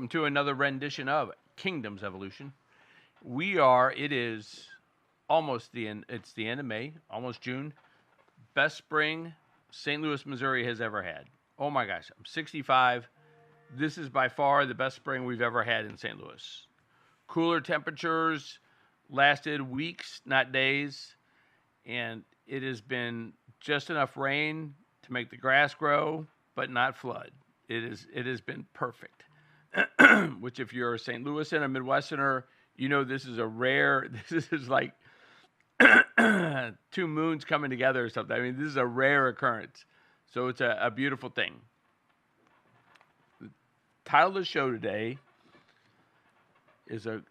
welcome to another rendition of Kingdom's Evolution. It is almost the end, it's the end of May, almost June. Best spring St. Louis, Missouri has ever had. Oh my gosh, I'm 65. This is by far the best spring we've ever had in St. Louis. Cooler temperatures lasted weeks, not days, and it has been just enough rain to make the grass grow, but not flood. It has been perfect. Which, if you're a St. Louisan, a Midwesterner, you know this is a rare. This is like two moons coming together or something. I mean, this is a rare occurrence. So it's a beautiful thing. The title of the show today is a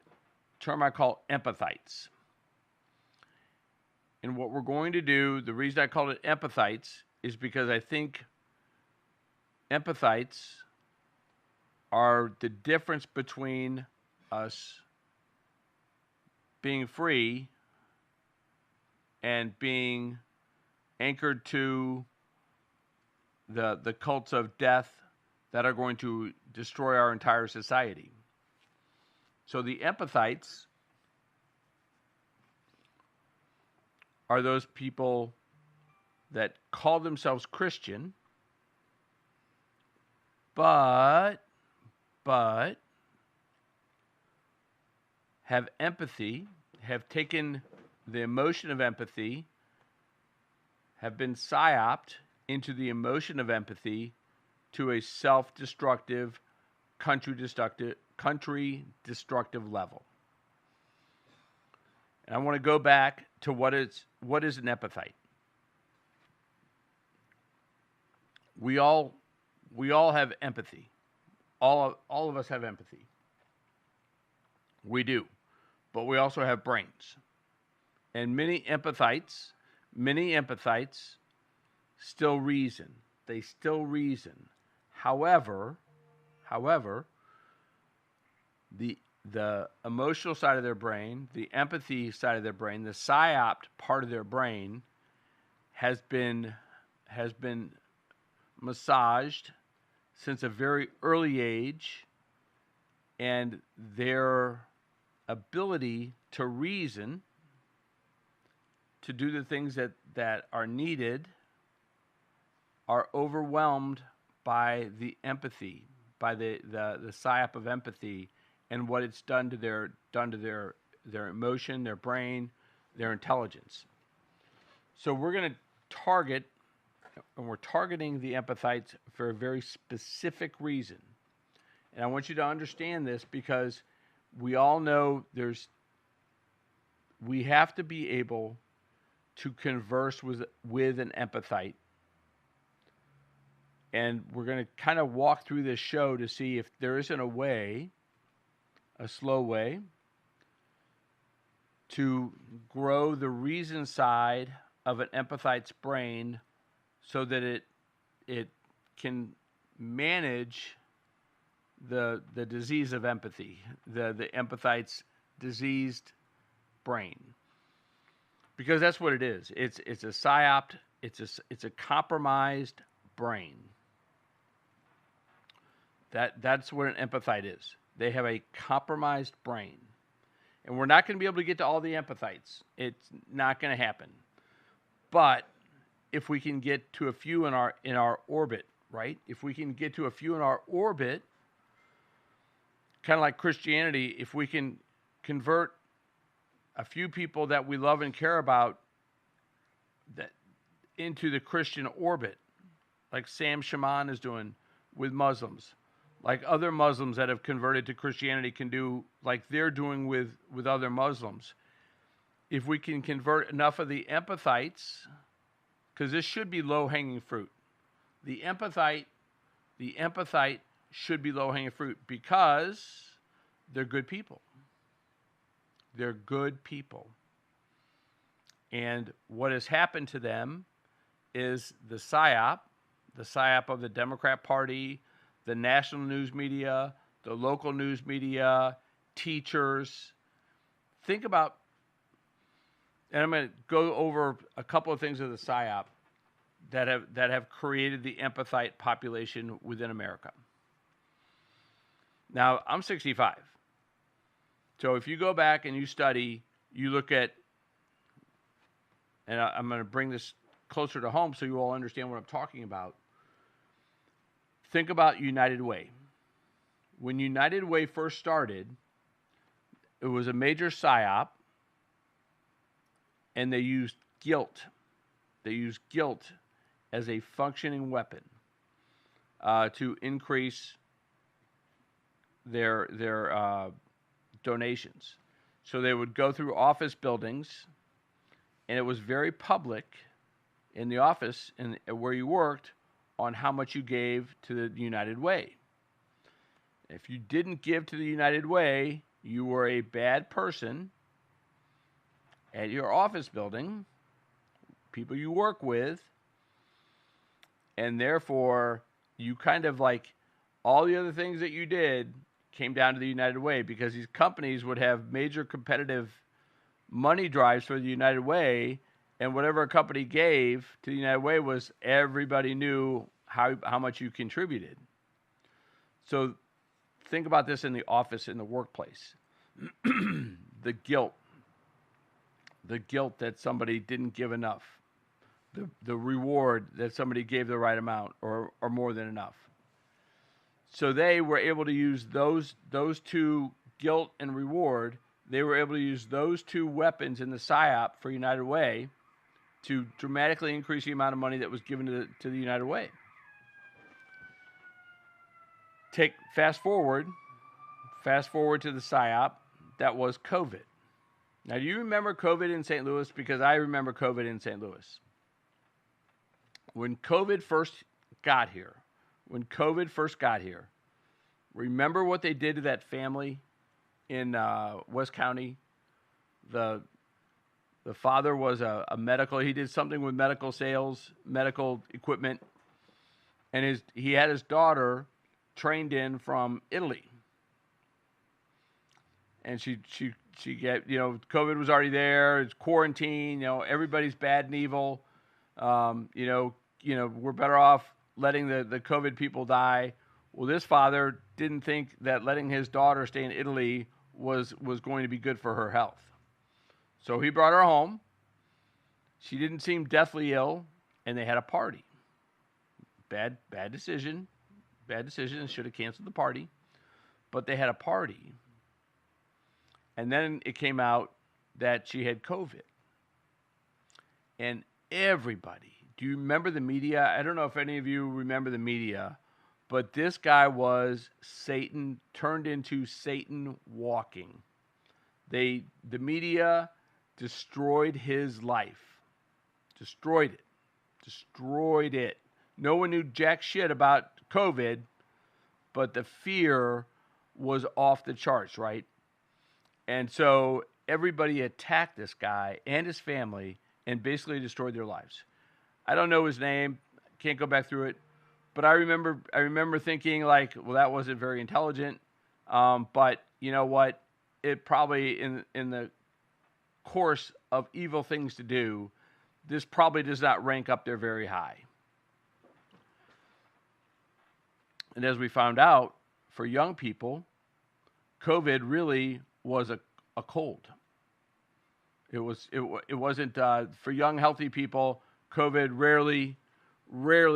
term I call empathites. And what we're going to do, the reason I call it empathites is because I think empathites are the difference between us being free and being anchored to the cults of death that are going to destroy our entire society. So the empathites are those people that call themselves Christian, but have empathy, have taken the emotion of empathy, have been psyoped into the emotion of empathy to a self-destructive, country-destructive level. And I want to go back to what is an empatite. We all have empathy. All of us have empathy. We do. But we also have brains. And many empathites still reason. They still reason. However, the emotional side of their brain, the empathy side of their brain, the psyopt part of their brain has been massaged since a very early age, and their ability to reason, to do the things that are needed, are overwhelmed by the empathy, by the psyop of empathy, and what it's done to their emotion, their brain, their intelligence. So we're going to target, and we're targeting the empathites for a very specific reason. And I want you to understand this because we all know we have to be able to converse with an empathite. And we're going to kind of walk through this show to see if there isn't a way, a slow way, to grow the reason side of an empathite's brain so that it can manage the disease of empathy, the empathite's diseased brain. Because that's what it is. It's a psyopt, it's a compromised brain. That's what an empathite is. They have a compromised brain. And we're not going to be able to get to all the empathites. It's not going to happen. But if we can get to a few in our orbit, right? If we can get to a few in our orbit, kind of like Christianity, if we can convert a few people that we love and care about that into the Christian orbit, like Sam Shaman is doing with Muslims, like other Muslims that have converted to Christianity can do, like they're doing with other Muslims. If we can convert enough of the empathites, because this should be low-hanging fruit. The empatite should be low-hanging fruit because they're good people. They're good people. And what has happened to them is the psyop of the Democrat Party, the national news media, the local news media, teachers. Think about, and I'm going to go over a couple of things of the psyop that have created the empathite population within America. Now, I'm 65. So if you go back and you study, you look at, and I'm going to bring this closer to home so you all understand what I'm talking about. Think about United Way. When United Way first started, it was a major psyop, and they used guilt. They used guilt as a functioning weapon to increase their donations. So they would go through office buildings, and it was very public in the office and where you worked on how much you gave to the United Way. If you didn't give to the United Way, you were a bad person at your office building, people you work with, and therefore you kind of like all the other things that you did came down to the United Way, because these companies would have major competitive money drives for the United Way, and whatever a company gave to the United Way was everybody knew how much you contributed. So think about this in the office, in the workplace. The guilt that somebody didn't give enough, the reward that somebody gave the right amount or more than enough. So they were able to use those two, guilt and reward. They were able to use those two weapons in the PSYOP for United Way to dramatically increase the amount of money that was given to the United Way. Fast forward to the PSYOP that was COVID. Now, do you remember COVID in St. Louis? Because I remember COVID in St. Louis. When COVID first got here, remember what they did to that family in West County? The father was a medical. He did something with medical sales, medical equipment, and he had his daughter trained in from Italy. And she get, COVID was already there. It's quarantine. Everybody's bad and evil. We're better off letting the COVID people die. Well, this father didn't think that letting his daughter stay in Italy was going to be good for her health. So he brought her home. She didn't seem deathly ill, and they had a party. Bad decision. Bad decision. Should have canceled the party. But they had a party. And then it came out that she had COVID. And everybody, do you remember the media? I don't know if any of you remember the media, but this guy was Satan, turned into Satan walking. The media destroyed his life. Destroyed it. No one knew jack shit about COVID, but the fear was off the charts, right? And so everybody attacked this guy and his family and basically destroyed their lives. I don't know his name, can't go back through it, but I remember thinking like, well, that wasn't very intelligent. But you know what? It probably in the course of evil things to do, this probably does not rank up there very high. And as we found out, for young people, COVID really was a cold. It wasn't for young healthy people. COVID rarely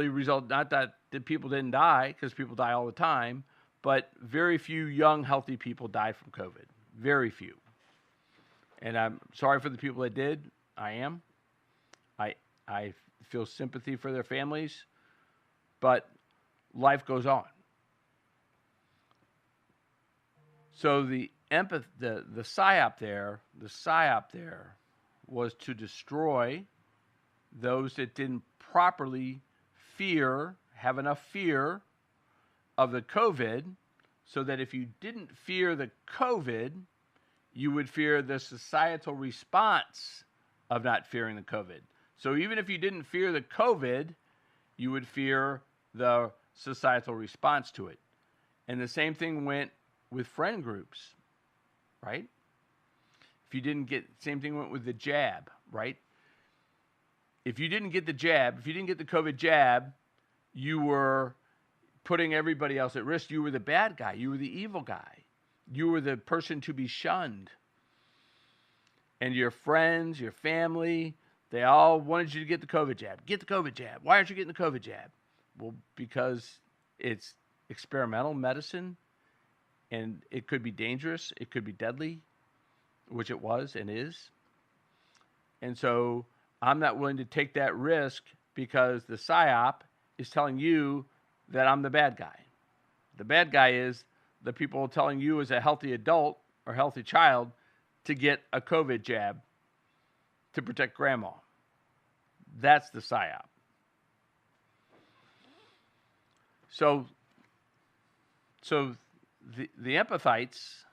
resulted. Not that people didn't die, because people die all the time, but very few young healthy people died from COVID. Very few. And I'm sorry for the people that did. I am. I feel sympathy for their families, but life goes on. So the PSYOP there was to destroy those that didn't properly have enough fear of the COVID, so that if you didn't fear the COVID, you would fear the societal response of not fearing the COVID. So even if you didn't fear the COVID, you would fear the societal response to it. And the same thing went with friend groups, right? Same thing went with the jab, right? If you didn't get the jab, if you didn't get the COVID jab, you were putting everybody else at risk. You were the bad guy. You were the evil guy. You were the person to be shunned. And your friends, your family, they all wanted you to get the COVID jab. Get the COVID jab. Why aren't you getting the COVID jab? Well, because it's experimental medicine, and it could be dangerous. It could be deadly, which it was and is. And so I'm not willing to take that risk because the PSYOP is telling you that I'm the bad guy. The bad guy is the people telling you as a healthy adult or healthy child to get a COVID jab to protect grandma. That's the PSYOP. So the empathites,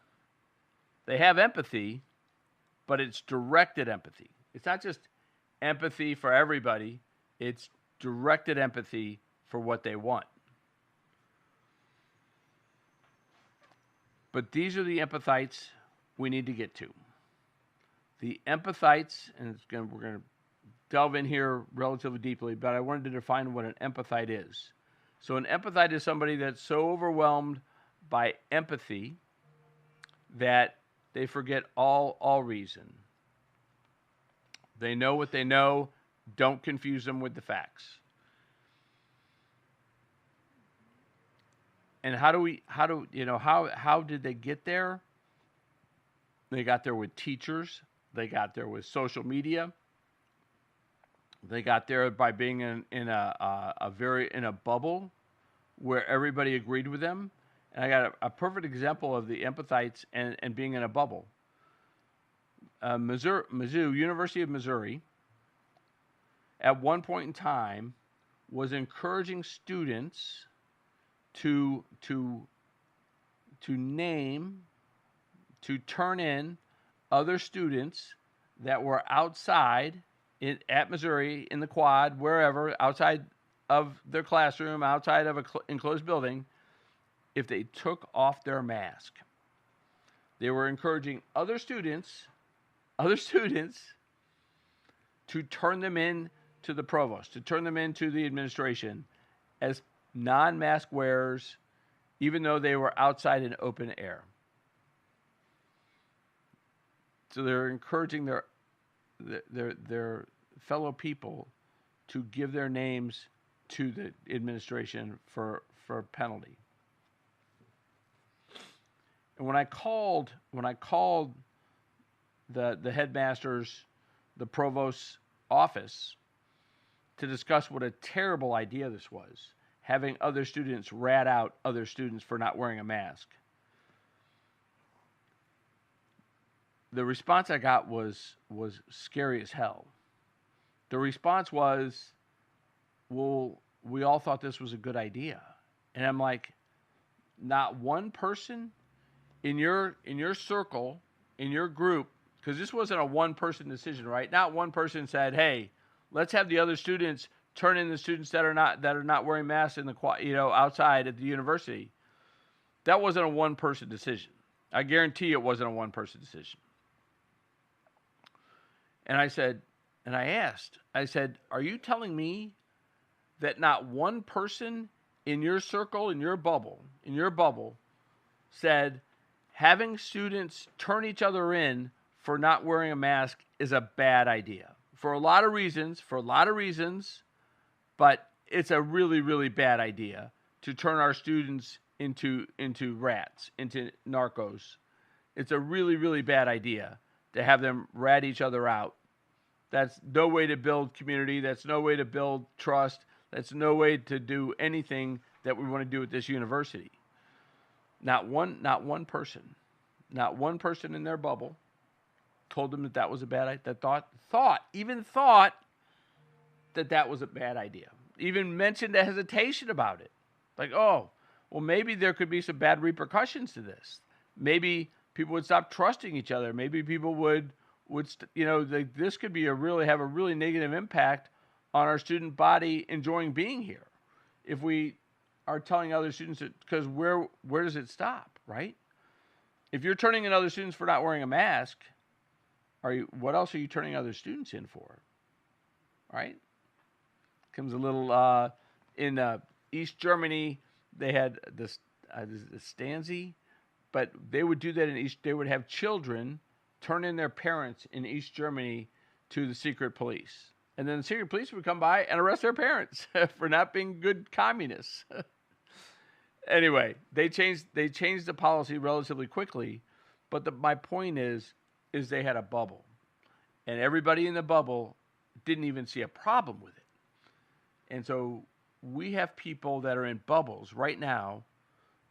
they have empathy, but it's directed empathy. It's not just empathy for everybody. It's directed empathy for what they want. But these are the empathites we need to get to. The empathites, and we're going to delve in here relatively deeply, but I wanted to define what an empathite is. So an empathite is somebody that's so overwhelmed by empathy that they forget all reason. They know what they know. Don't confuse them with the facts. And how did they get there? They got there with teachers. They got there with social media. They got there by being in a bubble where everybody agreed with them. And I got a perfect example of the empathites and being in a bubble. Mizzou, University of Missouri, at one point in time, was encouraging students to turn in other students that were outside at Missouri, in the quad, wherever, outside of their classroom, outside of an enclosed building, if they took off their mask. They were encouraging other students to turn them in to the provost, to turn them into the administration as non-mask wearers, even though they were outside in open air. So they're encouraging their fellow people to give their names to the administration for penalty. And when I called the headmaster's, the provost's office to discuss what a terrible idea this was, having other students rat out other students for not wearing a mask, the response I got was scary as hell. The response was, well, we all thought this was a good idea. And I'm like, not one person in your circle, in your group, because this wasn't a one-person decision, right? Not one person said, hey, let's have the other students turn in the students that are not wearing masks in the outside at the university. That wasn't a one-person decision. I guarantee it wasn't a one-person decision. And I said, are you telling me that not one person in your circle, in your bubble, said having students turn each other in for not wearing a mask is a bad idea? For a lot of reasons, but it's a really, really bad idea to turn our students into rats, into narcos. It's a really, really bad idea to have them rat each other out. That's no way to build community. That's no way to build trust. That's no way to do anything that we want to do at this university. Not one person in their bubble told them that was a bad idea. That thought that was a bad idea. Even mentioned a hesitation about it. Like, oh, well, maybe there could be some bad repercussions to this. Maybe people would stop trusting each other. Maybe people would this could be have a really negative impact on our student body enjoying being here if we are telling other students that, because where does it stop, right? If you're turning in other students for not wearing a mask, what else are you turning other students in for? Right? Comes a little in East Germany, they had this Stanzi, but they would do that in East. They would have children turn in their parents in East Germany to the secret police, and then the secret police would come by and arrest their parents for not being good communists. Anyway, they changed the policy relatively quickly, but my point is they had a bubble, and everybody in the bubble didn't even see a problem with it. And so we have people that are in bubbles right now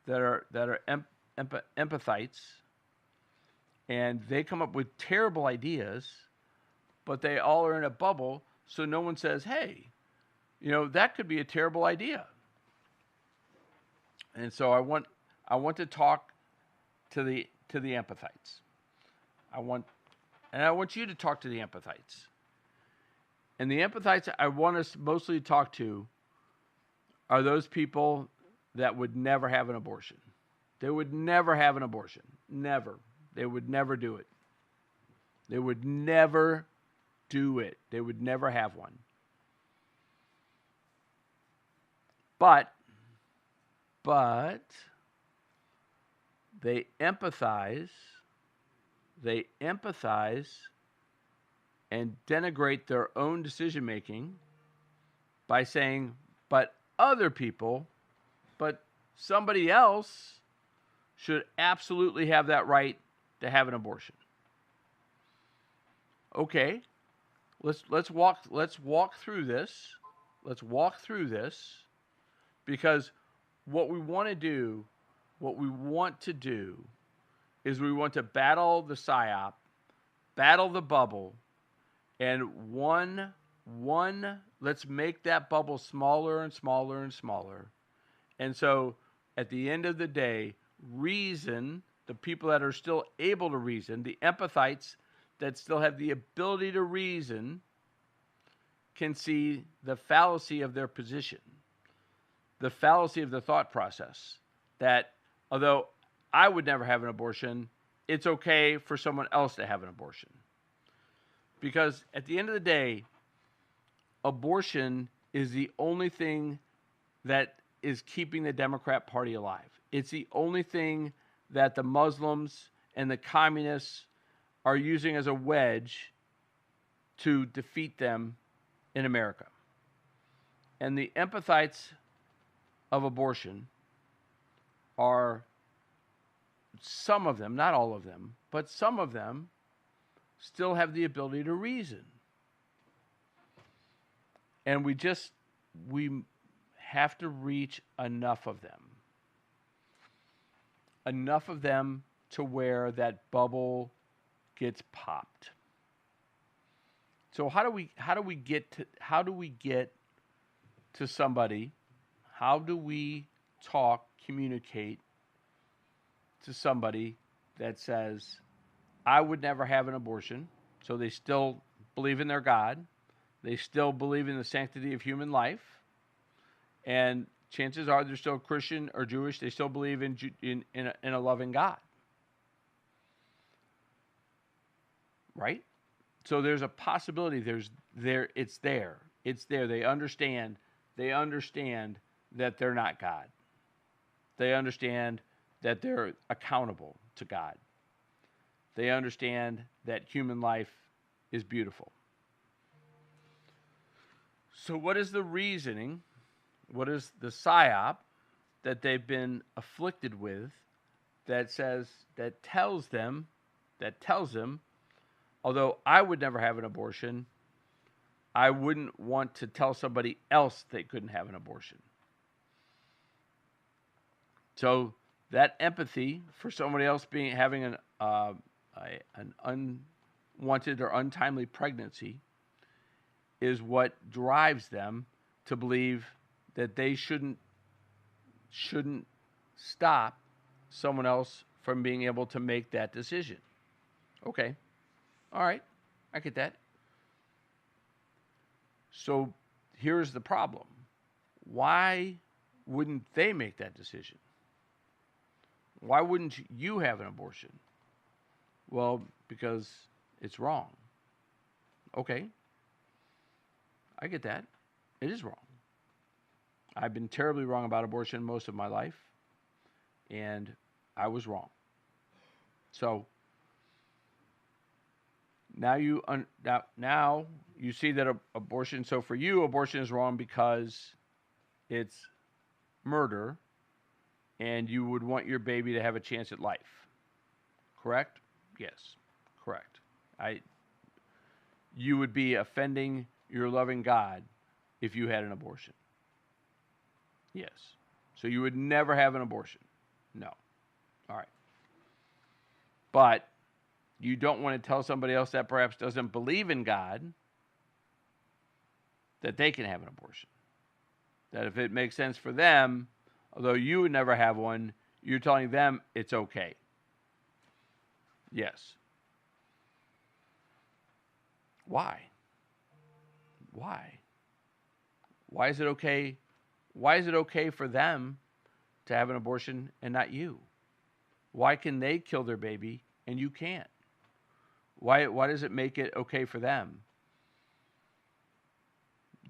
that are empathites, and they come up with terrible ideas, but they all are in a bubble, so no one says, "Hey, that could be a terrible idea." And so I want to talk to the empathites. I want you to talk to the empathites. And the empathites I want us mostly to talk to are those people that would never have an abortion. They would never have an abortion. Never. They would never do it. They would never do it. They would never have one. But they empathize and denigrate their own decision making by saying, but somebody else should absolutely have that right to have an abortion. Okay, let's walk through this. Let's walk through this, because what we want to do is we want to battle the psyop, battle the bubble, and let's make that bubble smaller and smaller and smaller. And so at the end of the day, reason, the people that are still able to reason, the empathites that still have the ability to reason, can see the fallacy of their position, the fallacy of the thought process, that although I would never have an abortion, it's okay for someone else to have an abortion. Because at the end of the day, abortion is the only thing that is keeping the Democrat Party alive. It's the only thing that the Muslims and the communists are using as a wedge to defeat them in America. And the empathites of abortion are, some of them, not all of them, but some of them still have the ability to reason. And we have to reach enough of them. Enough of them to where that bubble gets popped. So how do we get to somebody? How do we communicate to somebody that says, I would never have an abortion, so they still believe in their God, they still believe in the sanctity of human life, and chances are they're still Christian or Jewish, they still believe in a loving God. Right? So there's a possibility, it's there. They understand that they're not God. They understand that they're accountable to God. They understand that human life is beautiful. So what is the reasoning? What is the psyop that they've been afflicted with that tells them, although I would never have an abortion, I wouldn't want to tell somebody else they couldn't have an abortion. So that empathy for somebody else having an unwanted or untimely pregnancy is what drives them to believe that they shouldn't stop someone else from being able to make that decision. Okay. All right. I get that. So here's the problem. Why wouldn't they make that decision? Why wouldn't you have an abortion? Well, because it's wrong. Okay. I get that. It is wrong. I've been terribly wrong about abortion most of my life, and I was wrong. So now now you see that abortion. So for you, abortion is wrong because it's murder, and you would want your baby to have a chance at life. Correct? Yes, correct. I. You would be offending your loving God if you had an abortion. Yes. So you would never have an abortion. No. All right. But you don't want to tell somebody else that perhaps doesn't believe in God that they can have an abortion. That if it makes sense for them, although you would never have one, you're telling them it's okay. Yes. Why? Why? Why is it okay? Why is it okay for them to have an abortion and not you? Why can they kill their baby and you can't? Why does it make it okay for them?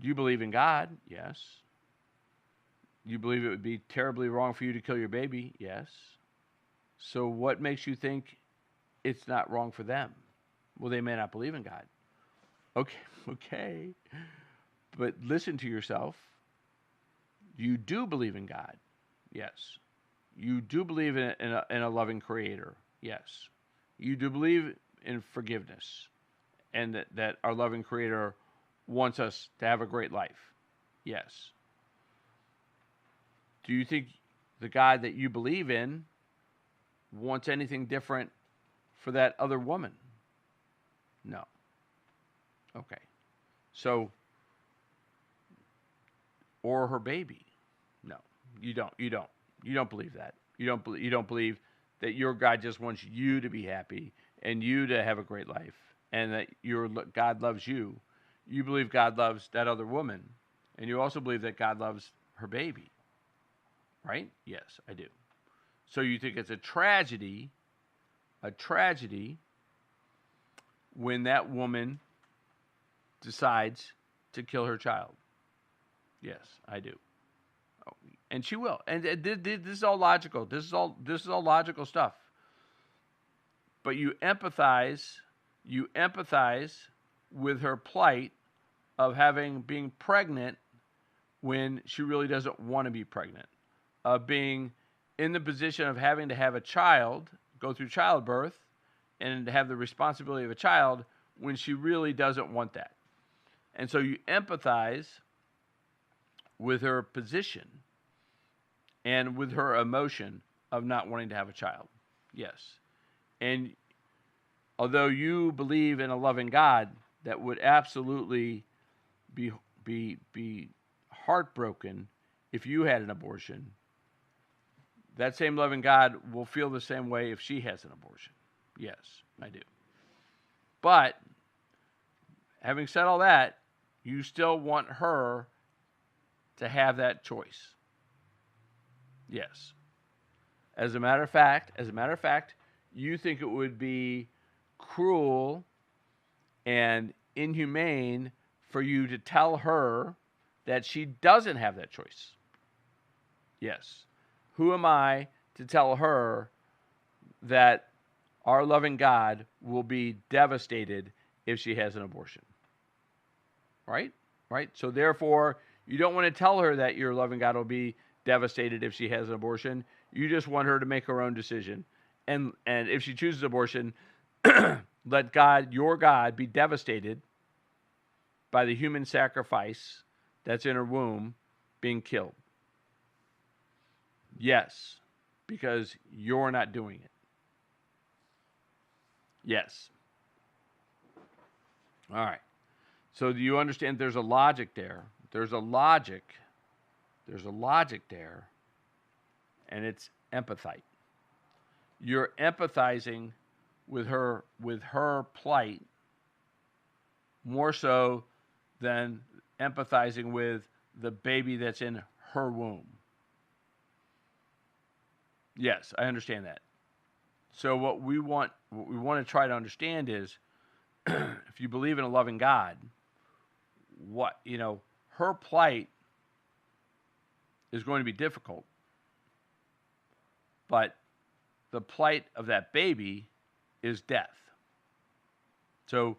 You believe in God? Yes. You believe it would be terribly wrong for you to kill your baby? Yes. So what makes you think it's not wrong for them? Well, they may not believe in God. Okay. But listen to yourself. You do believe in God. Yes. You do believe in a loving creator. Yes. You do believe in forgiveness and that our loving creator wants us to have a great life. Yes. Do you think the God that you believe in wants anything different for that other woman? No. Okay. So, or her baby? No. You don't. You don't believe that. You don't believe that your God just wants you to be happy and you to have a great life and that your God loves you. You believe God loves that other woman, and you also believe that God loves her baby. Right? Yes, I do. So you think it's a tragedy when that woman decides to kill her child. Yes, I do. Oh, and she will. And this is all logical. This is all logical stuff. But you empathize with her plight of being pregnant when she really doesn't want to be pregnant. Of being in the position of having to have a child, go through childbirth, and to have the responsibility of a child when she really doesn't want that. And so you empathize with her position and with her emotion of not wanting to have a child. Yes. And although you believe in a loving God that would absolutely be heartbroken if you had an abortion, that same loving God will feel the same way if she has an abortion. Yes, I do. But having said all that, you still want her to have that choice. Yes. As a matter of fact, you think it would be cruel and inhumane for you to tell her that she doesn't have that choice. Yes. Who am I to tell her that our loving God will be devastated if she has an abortion? Right? Right? So therefore, you don't want to tell her that your loving God will be devastated if she has an abortion. You just want her to make her own decision. And if she chooses abortion, let God, your God, be devastated by the human sacrifice that's in her womb being killed. Yes, because you're not doing it. Yes. All right. So do you understand there's a logic there? There's a logic there, and it's empathite. You're empathizing with her plight more so than empathizing with the baby that's in her womb. Yes, I understand that. So what we want to try to understand is if you believe in a loving God, her plight is going to be difficult, but the plight of that baby is death. So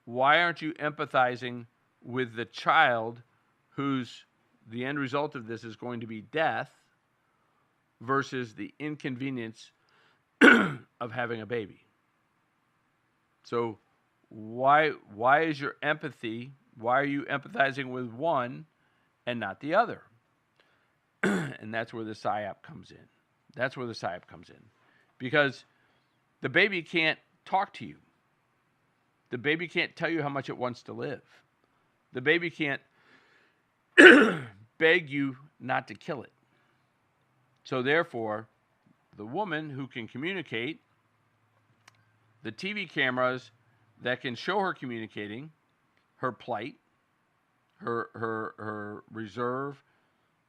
why aren't you empathizing with the child whose the end result of this is going to be death versus the inconvenience of having a baby? So why is your empathy, why are you empathizing with one and not the other? And that's where the PSYOP comes in. That's where the PSYOP comes in. Because the baby can't talk to you. The baby can't tell you how much it wants to live. The baby can't beg you not to kill it. So therefore, the woman who can communicate, the TV cameras that can show her communicating, her plight, her reserve,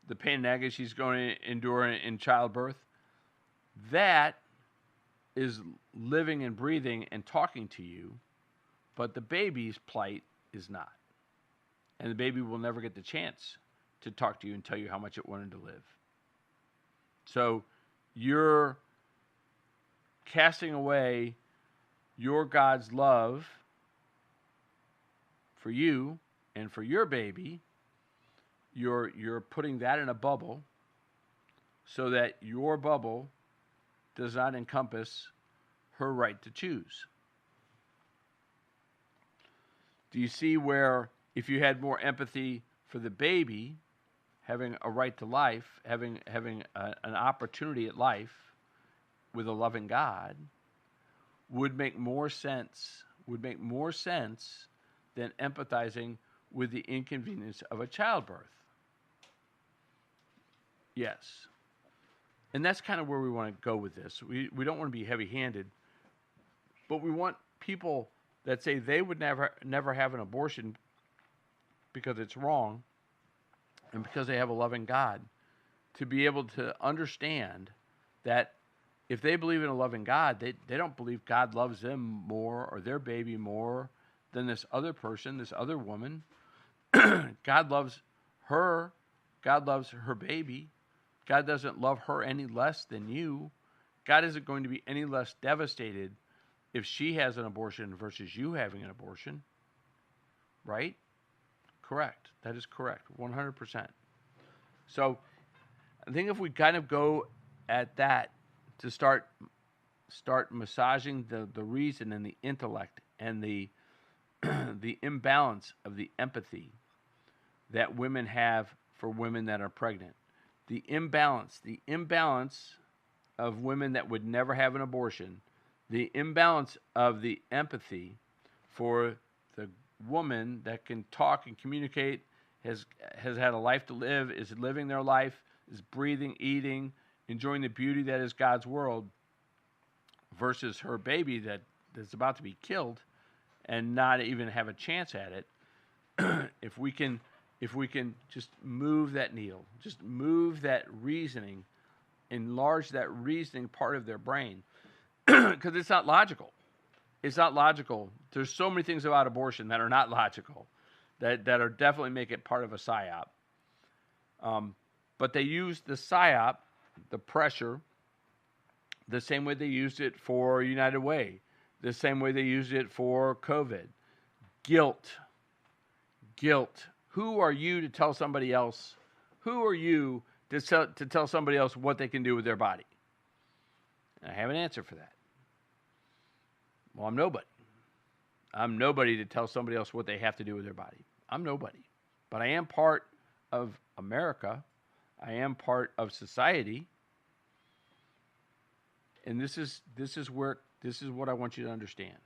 the pain and agony she's going to endure in childbirth, that is living and breathing and talking to you, but the baby's plight is not. And the baby will never get the chance to talk to you and tell you how much it wanted to live. So you're casting away your God's love for you and for your baby. You're putting that in a bubble so that your bubble does not encompass her right to choose. Do you see where if you had more empathy for the baby having a right to life, having an opportunity at life with a loving God, would make more sense than empathizing with the inconvenience of a childbirth? Yes. And that's kind of where we want to go with this. We don't want to be heavy-handed, but we want people that say they would never have an abortion because it's wrong and because they have a loving God to be able to understand that if they believe in a loving God, they don't believe God loves them more or their baby more than this other person, this other woman. God loves her. God loves her baby. God doesn't love her any less than you. God isn't going to be any less devastated if she has an abortion versus you having an abortion. Right? Correct. That is correct. 100%. So I think if we kind of go at that to start massaging the reason and the intellect and the the imbalance of the empathy that women have for women that are pregnant. The imbalance of women that would never have an abortion, the imbalance of the empathy for the woman that can talk and communicate, has had a life to live, is living their life, is breathing, eating, enjoying the beauty that is God's world, versus her baby that's about to be killed and not even have a chance at it. If we can just move that needle, just move that reasoning, enlarge that reasoning part of their brain, because it's not logical. It's not logical. There's so many things about abortion that are not logical, that are definitely make it part of a PSYOP. But they use the PSYOP, the pressure, the same way they used it for United Way, the same way they used it for COVID. Guilt. Who are you to tell somebody else? Who are you to tell somebody else what they can do with their body? And I have an answer for that. Well, I'm nobody. I'm nobody to tell somebody else what they have to do with their body. I'm nobody. But I am part of America. I am part of society. And this is what I want you to understand.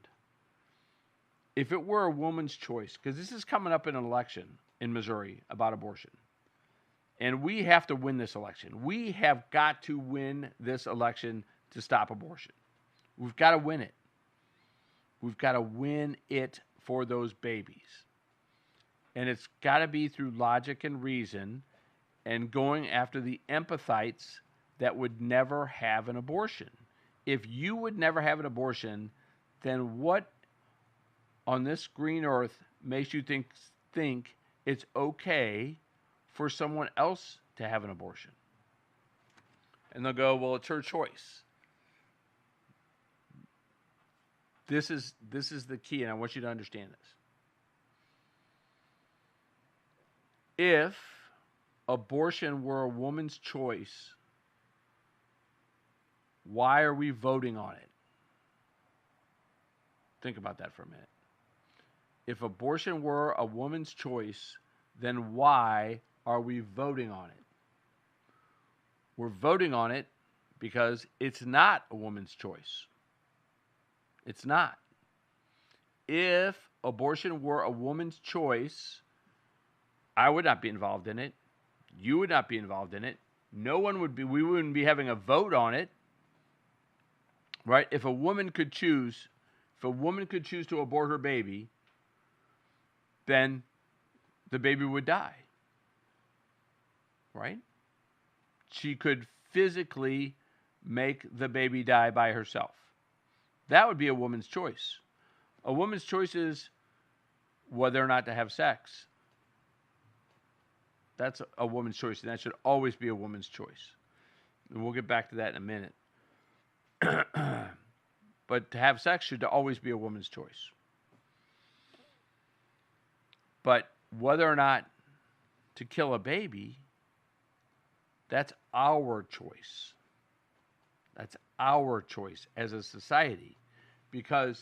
If it were a woman's choice, because this is coming up in an election in Missouri about abortion, and we have to win this election. We have got to win this election to stop abortion. We've got to win it. We've got to win it for those babies. And it's got to be through logic and reason and going after the empathites that would never have an abortion. If you would never have an abortion, then what on this green earth makes you think it's okay for someone else to have an abortion. And they'll go, well, it's her choice. This is the key, and I want you to understand this. If abortion were a woman's choice, why are we voting on it? Think about that for a minute. If abortion were a woman's choice, then why are we voting on it? We're voting on it because it's not a woman's choice. It's not. If abortion were a woman's choice, I would not be involved in it. You would not be involved in it. No one would be. We wouldn't be having a vote on it. Right? If a woman could choose to abort her baby, then the baby would die. Right? She could physically make the baby die by herself. That would be a woman's choice. A woman's choice is whether or not to have sex. That's a woman's choice, and that should always be a woman's choice. And we'll get back to that in a minute. But to have sex should always be a woman's choice. But whether or not to kill a baby, that's our choice. That's our choice as a society, because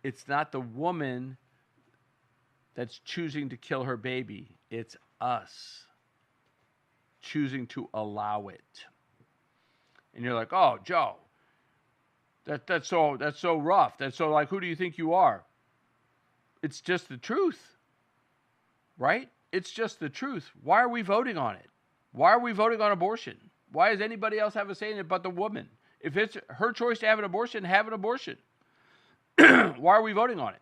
it's not the woman that's choosing to kill her baby. It's us choosing to allow it. And you're like, oh, Joe, that's so rough. That's so like, who do you think you are? It's just the truth, right? It's just the truth. Why are we voting on it? Why are we voting on abortion? Why does anybody else have a say in it but the woman? If it's her choice to have an abortion, have an abortion. Why are we voting on it?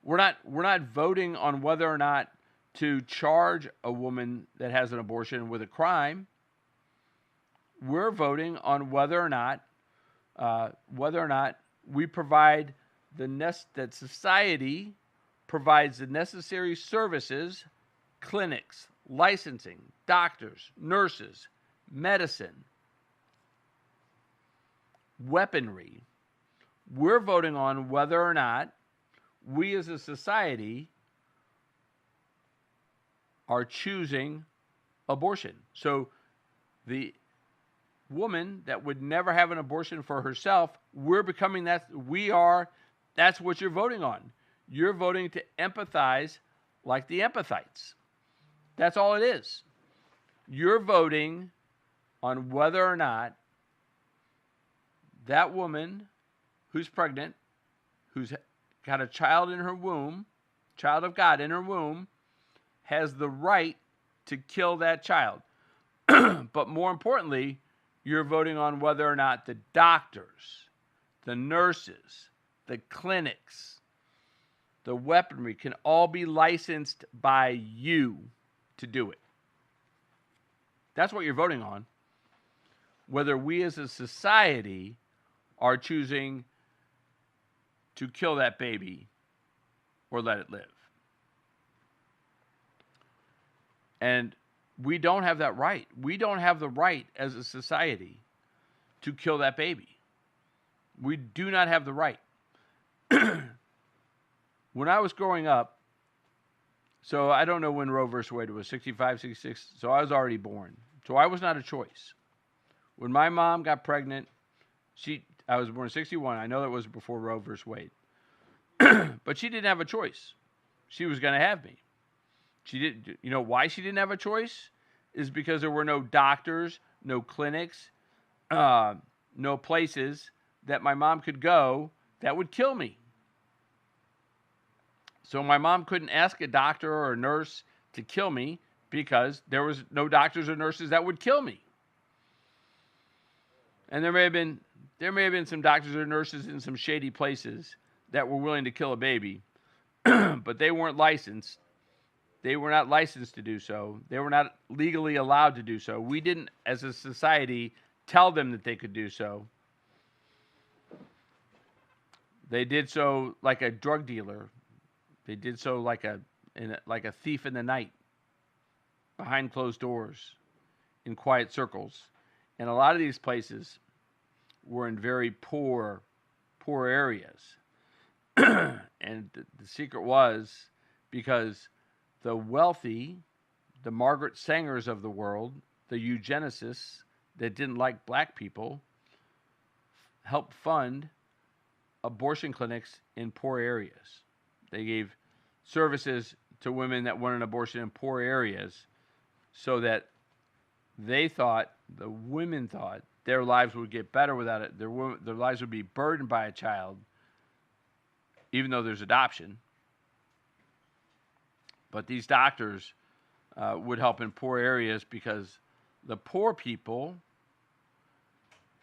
We're not voting on whether or not to charge a woman that has an abortion with a crime. We're voting on whether or not we provide that society provides the necessary services, clinics, licensing, doctors, nurses, medicine, weaponry. We're voting on whether or not we as a society are choosing abortion. So the woman that would never have an abortion for herself, we're becoming that. That's what you're voting on. You're voting to empathize like the Empathites. That's all it is. You're voting on whether or not that woman who's pregnant, who's got a child in her womb, child of God in her womb, has the right to kill that child. But more importantly, you're voting on whether or not the doctors, the nurses, the clinics, the weaponry can all be licensed by you to do it. That's what you're voting on. Whether we as a society are choosing to kill that baby or let it live. And we don't have that right. We don't have the right as a society to kill that baby. We do not have the right. When I was growing up, so I don't know when Roe versus Wade was, 65, 66, so I was already born. So I was not a choice. When my mom got pregnant, I was born in 61. I know that was before Roe versus Wade. But she didn't have a choice. She was going to have me. She didn't. You know why she didn't have a choice? Is because there were no doctors, no clinics, no places that my mom could go that would kill me. So my mom couldn't ask a doctor or a nurse to kill me because there was no doctors or nurses that would kill me. And there may have been some doctors or nurses in some shady places that were willing to kill a baby, but they weren't licensed. They were not licensed to do so. They were not legally allowed to do so. We didn't, as a society, tell them that they could do so. They did so like a drug dealer. They did so like a thief in the night. behind closed doors in quiet circles. And a lot of these places were in very poor areas. And the secret was because the wealthy, the Margaret Sangers of the world, the eugenicists that didn't like black people, helped fund abortion clinics in poor areas. They gave services to women that wanted an abortion in poor areas so that they thought, the women thought, their lives would get better without it. Their lives would be burdened by a child, even though there's adoption. But these doctors would help in poor areas because the poor people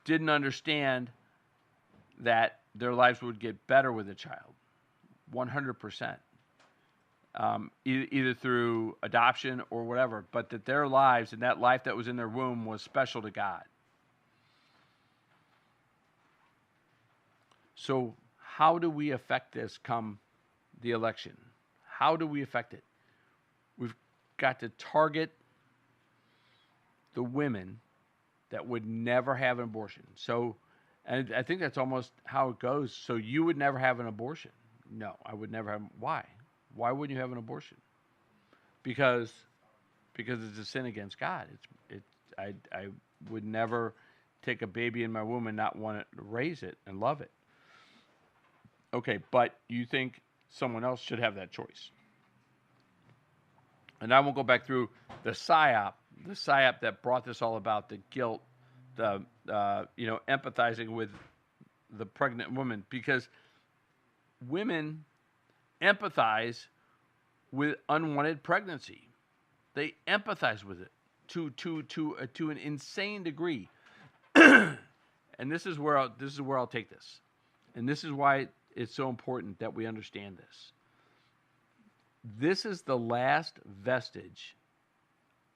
didn't understand that their lives would get better with a child, 100%, either through adoption or whatever, but that their lives and that life that was in their womb was special to God. So how do we affect this come the election? How do we affect it? We've got to target the women that would never have an abortion. So, and I think that's almost how it goes. So you would never have an abortion? No, I would never have. Why? Why wouldn't you have an abortion? Because it's a sin against God. I would never take a baby in my womb and not want to raise it and love it. Okay, but you think someone else should have that choice. And I won't go back through the psyop that brought this all about, the guilt, the empathizing with the pregnant woman, because women empathize with unwanted pregnancy. They empathize with it to an insane degree. And this is where I'll take this. And this is why it's so important that we understand this. This is the last vestige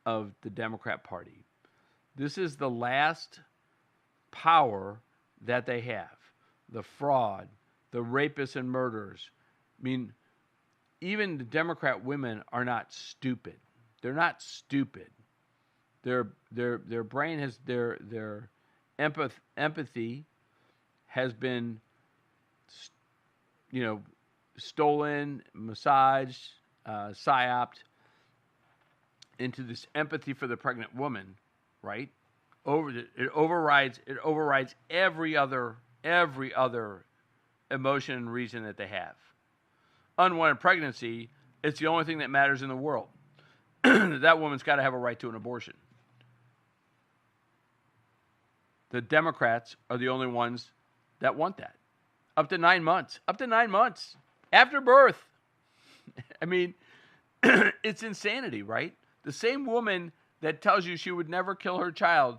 of the Democrat Party. This is the last power that they have. The fraud, the rapists and murderers. I mean, even the Democrat women are not stupid. They're not stupid. Their brain has their empathy has been stolen, massaged, psyoped into this empathy for the pregnant woman, right? It overrides every other emotion and reason that they have. Unwanted pregnancy, it's the only thing that matters in the world. That woman's got to have a right to an abortion. The Democrats are the only ones that want that. Up to 9 months. Up to 9 months. After birth. I mean, it's insanity, right? The same woman that tells you she would never kill her child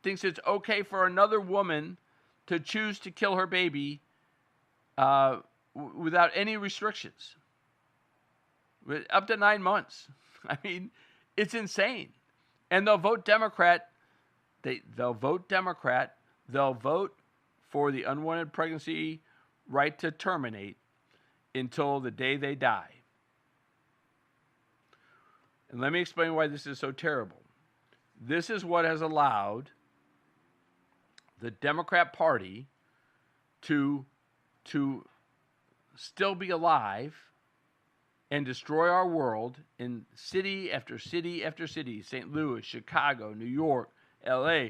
thinks it's okay for another woman to choose to kill her baby without any restrictions. Up to 9 months. I mean, it's insane. And they'll vote Democrat. They'll vote Democrat. They'll vote for the unwanted pregnancy right to terminate until the day they die. And let me explain why this is so terrible. This is what has allowed the Democrat Party to still be alive and destroy our world in city after city after city, St. Louis, Chicago, New York, LA.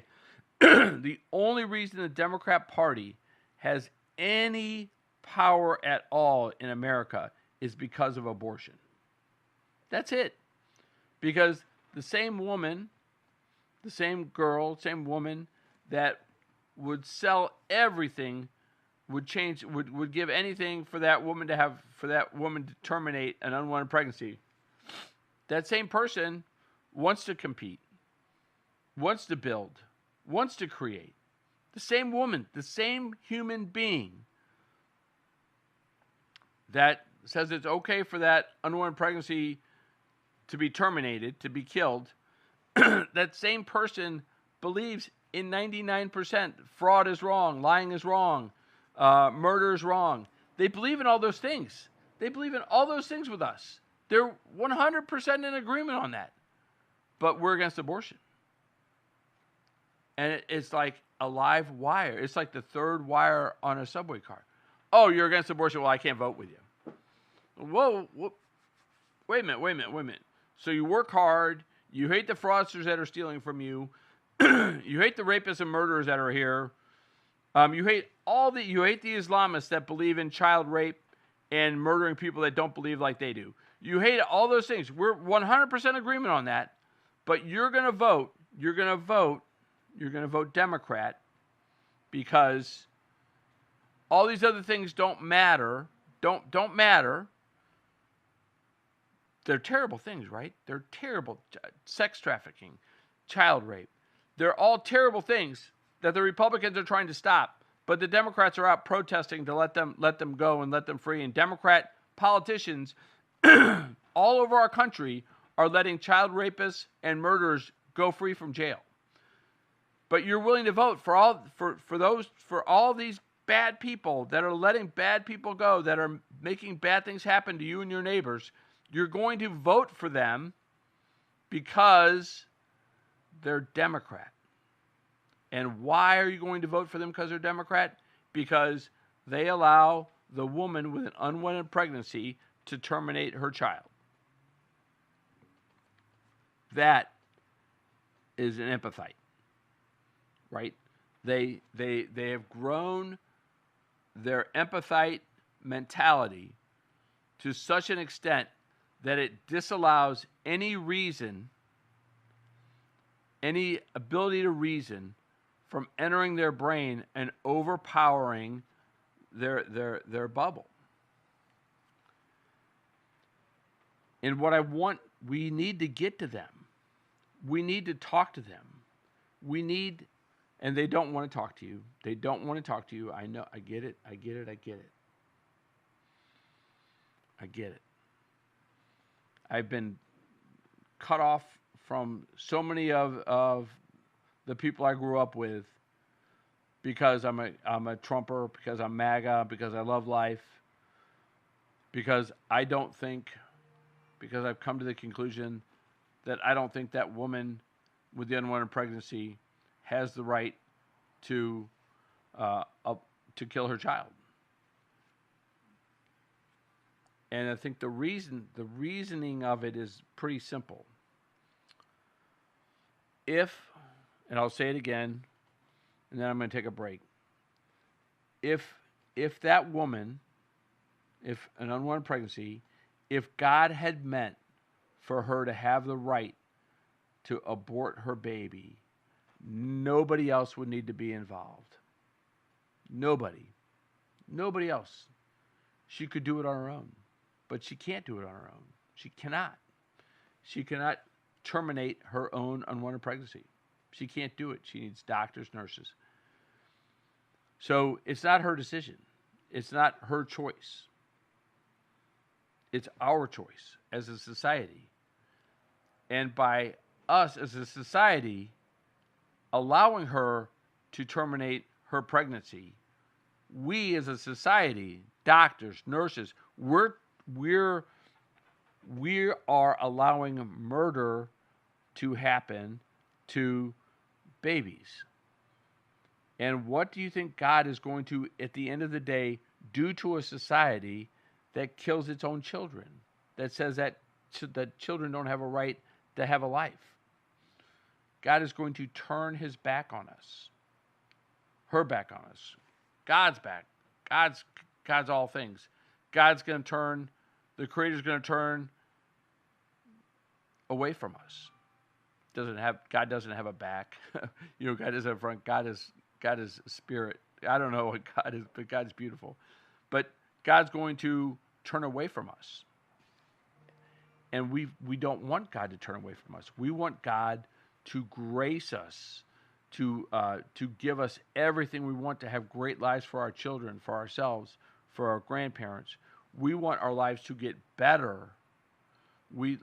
The only reason the Democrat Party has any power at all in America is because of abortion. That's it. Because the same woman, the same girl, same woman that would sell everything, would give anything for that woman to terminate an unwanted pregnancy. That same person wants to compete, wants to build, wants to create. The same woman, the same human being that says it's okay for that unwanted pregnancy to be terminated, to be killed, that same person believes in 99% fraud is wrong, lying is wrong, murder is wrong. They believe in all those things. They believe in all those things with us. They're 100% in agreement on that. but we're against abortion. And it's like a live wire. It's like the third wire on a subway car. Oh, you're against abortion? Well, I can't vote with you. Whoa, wait a minute. So you work hard. You hate the fraudsters that are stealing from you. You hate the rapists and murderers that are here. You hate the Islamists that believe in child rape and murdering people that don't believe like they do. You hate all those things. We're 100% agreement on that. But you're going to vote Democrat because all these other things don't matter. Don't matter. They're terrible things, right? They're terrible. Sex trafficking, child rape. They're all terrible things that the Republicans are trying to stop. But the Democrats are out protesting to let them go and let them free. And Democrat politicians all over our country are letting child rapists and murderers go free from jail. But you're willing to vote for all these bad people that are letting bad people go, that are making bad things happen to you and your neighbors. You're going to vote for them because they're Democrat. And why are you going to vote for them because they're Democrat? Because they allow the woman with an unwanted pregnancy to terminate her child. That is an empathite, right? They have grown their empathite mentality to such an extent that it disallows any reason, any ability to reason from entering their brain and overpowering their bubble. And what I want, we need to get to them. We need to talk to them. And they don't want to talk to you. They don't want to talk to you. I know, I get it. I've been cut off from so many of the people I grew up with because I'm a Trumper, because I'm MAGA, because I love life, because I've come to the conclusion that I don't think that woman with the unwanted pregnancy has the right to kill her child. And I think the reasoning of it is pretty simple. And I'll say it again, and then I'm going to take a break. If that woman, if an unwanted pregnancy, if God had meant for her to have the right to abort her baby, nobody else would need to be involved. Nobody else. She could do it on her own, but she can't do it on her own. She cannot terminate her own unwanted pregnancy. She can't do it. She needs doctors, nurses. So it's not her decision. It's not her choice. It's our choice as a society. And by us as a society allowing her to terminate her pregnancy, we as a society, doctors, nurses, we are allowing murder to happen to babies. And what do you think God is going to, at the end of the day, do to a society that kills its own children, that says that children don't have a right to have a life? God is going to turn his back on us, her back on us, God's back. God's all things. God's going to turn, the Creator's going to turn away from us. God doesn't have a back. God doesn't have a front. God is spirit. I don't know what God is, but God's beautiful. But God's going to turn away from us. And we don't want God to turn away from us. We want God to grace us, to give us everything we want, to have great lives for our children, for ourselves, for our grandparents. We want our lives to get better.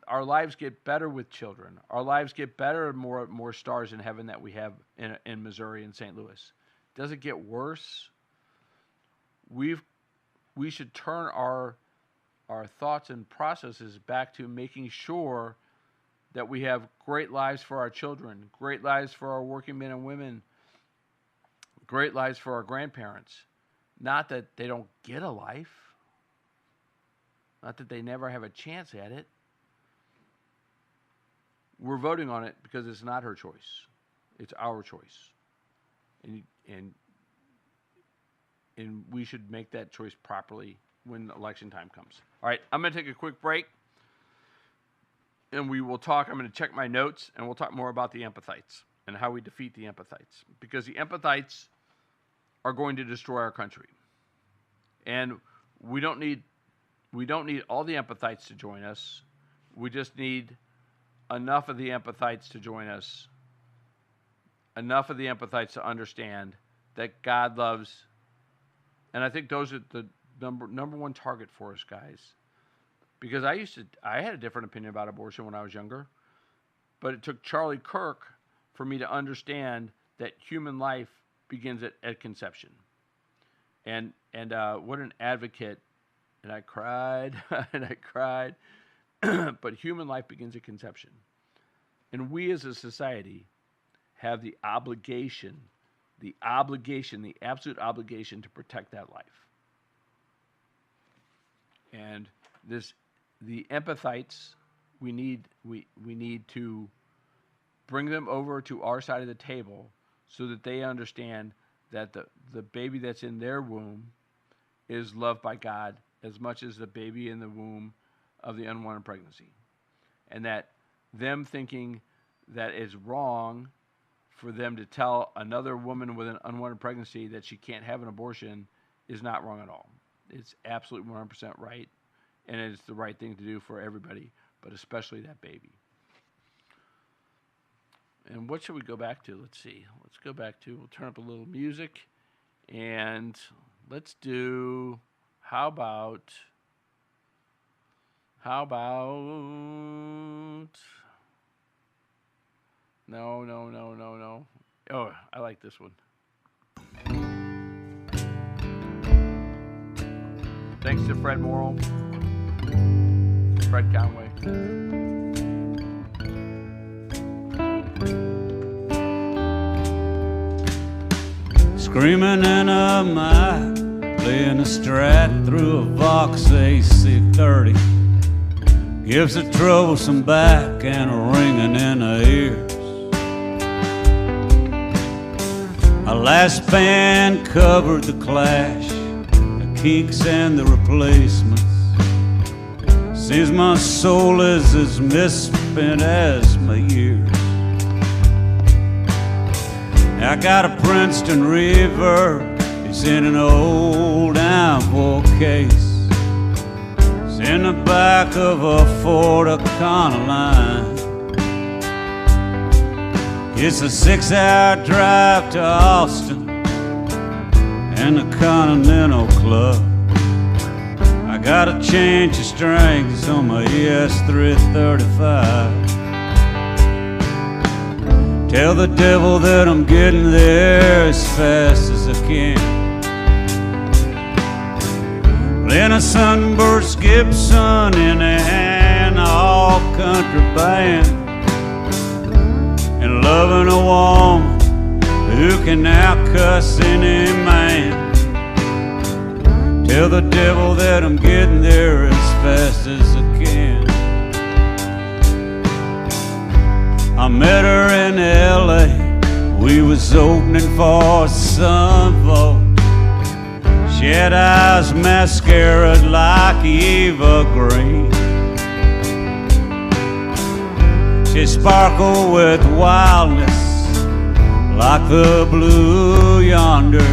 Our lives get better with children. Our lives get better, more stars in heaven that we have in Missouri and St. Louis. Does it get worse? We should turn our thoughts and processes back to making sure that we have great lives for our children, great lives for our working men and women, great lives for our grandparents. Not that they don't get a life, not that they never have a chance at it. We're voting on it because it's not her choice. It's our choice. And we should make that choice properly when election time comes. All right, I'm going to take a quick break, and we will talk. I'm going to check my notes, and we'll talk more about the Empathites and how we defeat the Empathites, because the Empathites are going to destroy our country. And we don't need all the Empathites to join us. We just need enough of the Empathites to join us, enough of the Empathites to understand that God loves. And I think those are the number one target for us, guys. Because I had a different opinion about abortion when I was younger, but it took Charlie Kirk for me to understand that human life begins at conception. And what an advocate. And I cried, and I cried. But human life begins at conception. And we as a society have the absolute obligation to protect that life. And the Empathites, we need to bring them over to our side of the table so that they understand that the baby that's in their womb is loved by God as much as the baby in the womb of the unwanted pregnancy. And that them thinking that it's wrong for them to tell another woman with an unwanted pregnancy that she can't have an abortion is not wrong at all. It's absolutely 100% right, and it's the right thing to do for everybody, but especially that baby. And what should we go back to? Let's see. Let's go back to, we'll turn up a little music, and let's do, how about, no. Oh, I like this one. Thanks to Fred Morrill, Fred Conway. Screaming in a mic, playing a Strat through a Vox AC30. Gives a troublesome back and a ringing in the ears. A last band covered the Clash, the Kinks and the Replacements. Seems my soul is as misspent as my years. I got a Princeton reverb, it's in an old ample case. It's in the back of a Ford Econoline. It's a 6-hour drive to Austin and the Continental Club. I gotta change the strings on my ES335. Tell the devil that I'm getting there as fast as I can. Playing a Sunburst Gibson in a hand, all country band. And loving a woman who can out-cuss any man. Tell the devil that I'm getting there as fast as I can. I met her in L.A. We was opening for Sun Vault. She had eyes mascaraed like Eva Green. She sparkled with wildness like the blue yonder.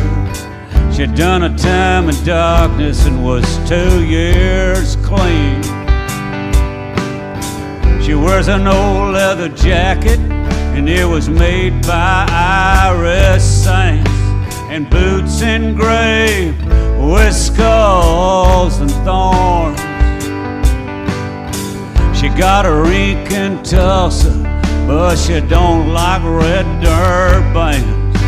She'd done a time in darkness and was 2 years clean. She wears an old leather jacket and it was made by Irish saints, and boots engraved with skulls and thorns. She got a rink in Tulsa, but she don't like red dirt bands.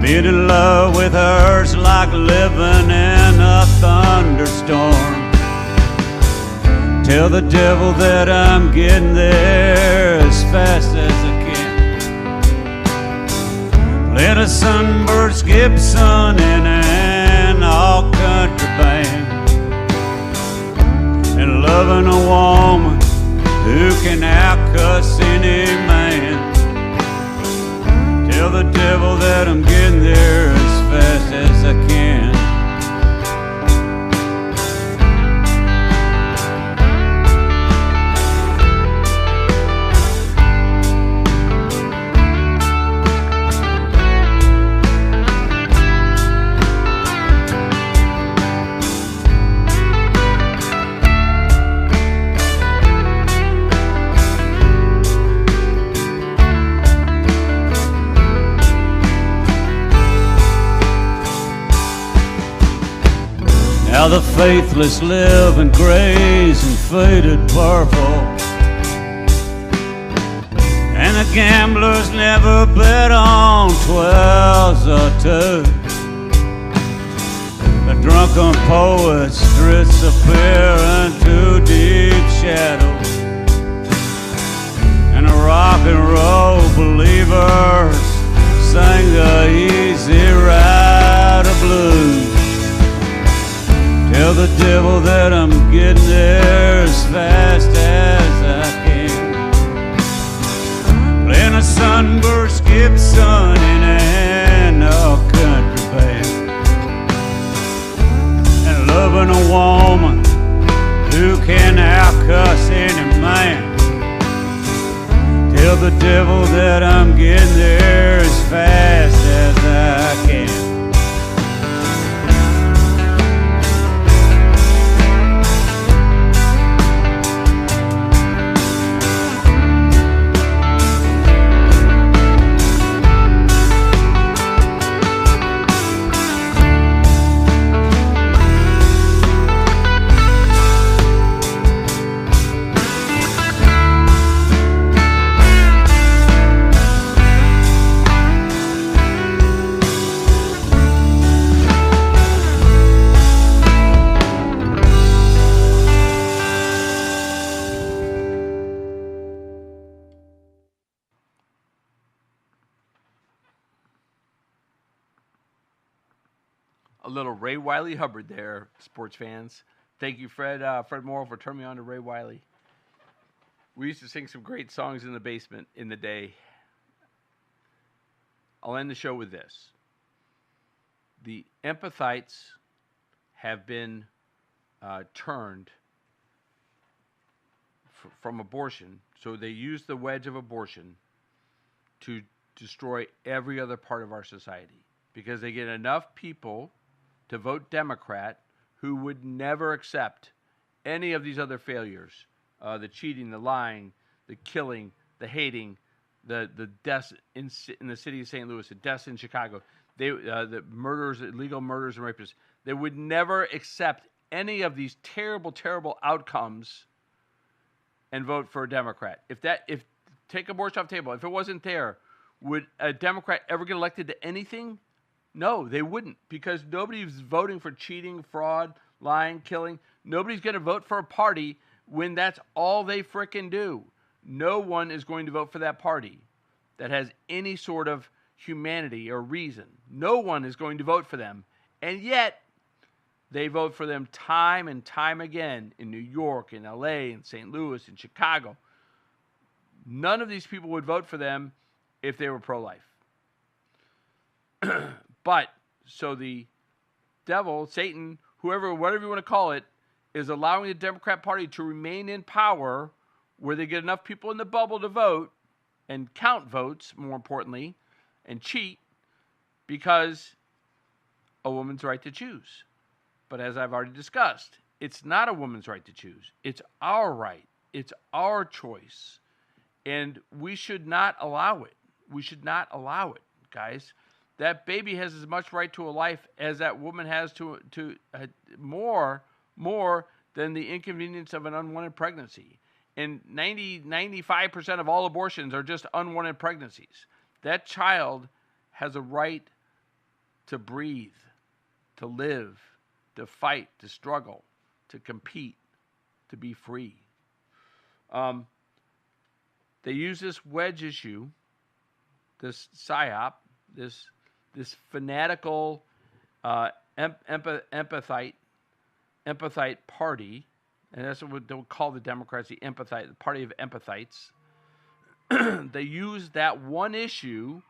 Being in love with her's like living in a thunderstorm. Tell the devil that I'm getting there as fast as I can. Playing a Sunburst Gibson in an all-country band, and loving a woman who can outcuss any man. Tell the devil that I'm getting there as fast as I can. Now the faithless live and graze in faded purple, and the gamblers never bet on 12s or 2. The drunken poets disappear into deep shadows, and the rock and roll believers sing the easy rider blues. Tell the devil that I'm getting there as fast as I can. Playing a Sunburst Gibson in an all-country band, and loving a woman who can outcuss any man. Tell the devil that I'm getting there as fast as I can. A little Ray Wiley Hubbard there, sports fans. Thank you, Fred Morrow, for turning me on to Ray Wiley. We used to sing some great songs in the basement in the day. I'll end the show with this. The Empathites have been turned from abortion, so they use the wedge of abortion to destroy every other part of our society, because they get enough people to vote Democrat who would never accept any of these other failures, the cheating, the lying, the killing, the hating, the deaths in the city of St. Louis, the deaths in Chicago, the murders, illegal murders and rapists. They would never accept any of these terrible, terrible outcomes and vote for a Democrat. If take abortion off the table, if it wasn't there, would a Democrat ever get elected to anything? No, they wouldn't, because nobody's voting for cheating, fraud, lying, killing. Nobody's going to vote for a party when that's all they frickin' do. No one is going to vote for that party that has any sort of humanity or reason. No one is going to vote for them. And yet, they vote for them time and time again in New York, in LA, in St. Louis, in Chicago. None of these people would vote for them if they were pro-life. But, so the devil, Satan, whoever, whatever you want to call it, is allowing the Democrat Party to remain in power where they get enough people in the bubble to vote and count votes, more importantly, and cheat, because a woman's right to choose. But as I've already discussed, it's not a woman's right to choose. It's our right. It's our choice. And we should not allow it. We should not allow it, guys. That baby has as much right to a life as that woman has to more than the inconvenience of an unwanted pregnancy. And 95% of all abortions are just unwanted pregnancies. That child has a right to breathe, to live, to fight, to struggle, to compete, to be free. They use this wedge issue, this psyop, this fanatical empathite party, and that's what they'll call the Democrats, the Empathite, the party of empathites. They use that one issue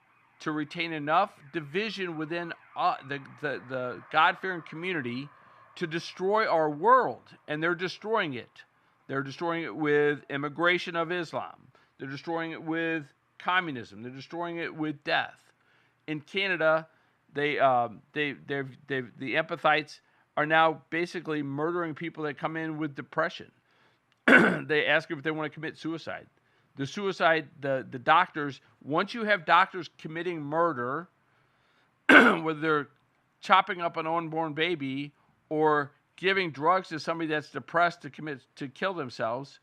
to retain enough division within the God-fearing community to destroy our world, and they're destroying it. They're destroying it with immigration of Islam. They're destroying it with communism. They're destroying it with death. In Canada, the empathites are now basically murdering people that come in with depression. They ask them if they want to commit suicide. The doctors, once you have doctors committing murder, whether they're chopping up an unborn baby or giving drugs to somebody that's depressed to kill themselves,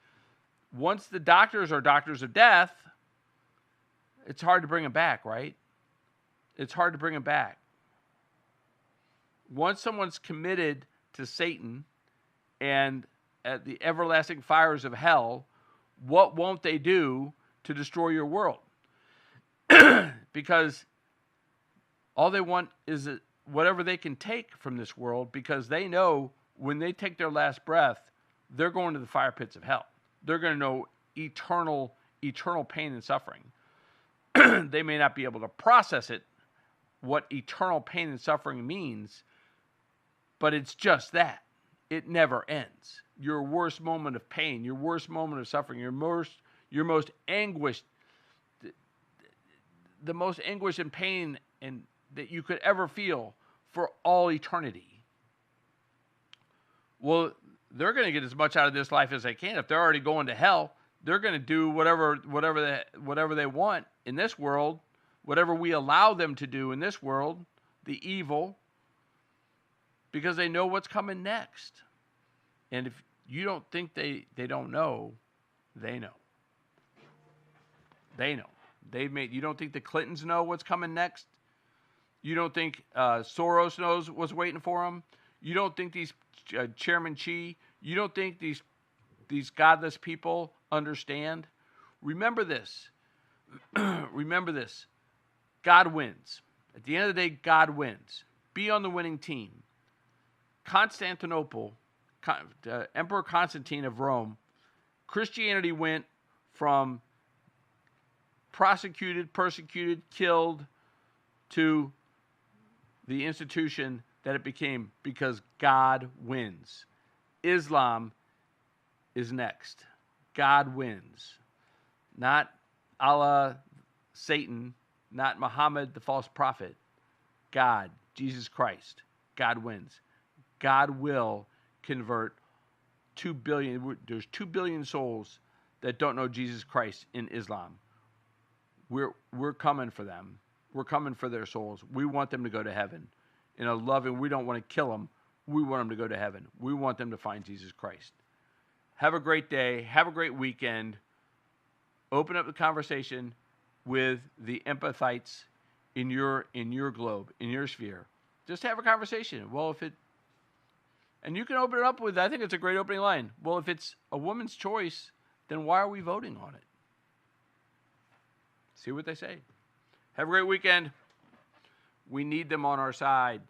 once the doctors are doctors of death, it's hard to bring them back, right? It's hard to bring them back. Once someone's committed to Satan and at the everlasting fires of hell, what won't they do to destroy your world? Because all they want is whatever they can take from this world, because they know when they take their last breath, they're going to the fire pits of hell. They're going to know eternal pain and suffering. They may not be able to process it, what eternal pain and suffering means, but it's just that. It never ends. Your worst moment of pain, your worst moment of suffering, your most anguished, the most anguish and pain and that you could ever feel for all eternity. Well, they're going to get as much out of this life as they can. If they're already going to hell, they're going to do whatever they want in this world, whatever we allow them to do in this world, the evil, because they know what's coming next. And if you don't think they don't know, they know. They know. You don't think the Clintons know what's coming next? You don't think Soros knows what's waiting for them? You don't think these Chairman Xi, you don't think these godless people understand? Remember this. Remember this. God wins. At the end of the day, God wins. Be on the winning team. Constantinople, Emperor Constantine of Rome, Christianity went from prosecuted, persecuted, killed to the institution that it became because God wins. Islam is next. God wins. Not Allah, Satan, not Muhammad, the false prophet. God, Jesus Christ. God wins. God will convert 2 billion. There's 2 billion souls that don't know Jesus Christ in Islam. We're coming for them. We're coming for their souls. We want them to go to heaven. In a loving, we don't want to kill them. We want them to go to heaven. We want them to find Jesus Christ. Have a great day. Have a great weekend. Open up the conversation with the empathites in your globe, in your sphere. Just have a conversation. Well, and you can open it up with, I think it's a great opening line. Well, if it's a woman's choice, then why are we voting on it? See what they say. Have a great weekend. We need them on our side.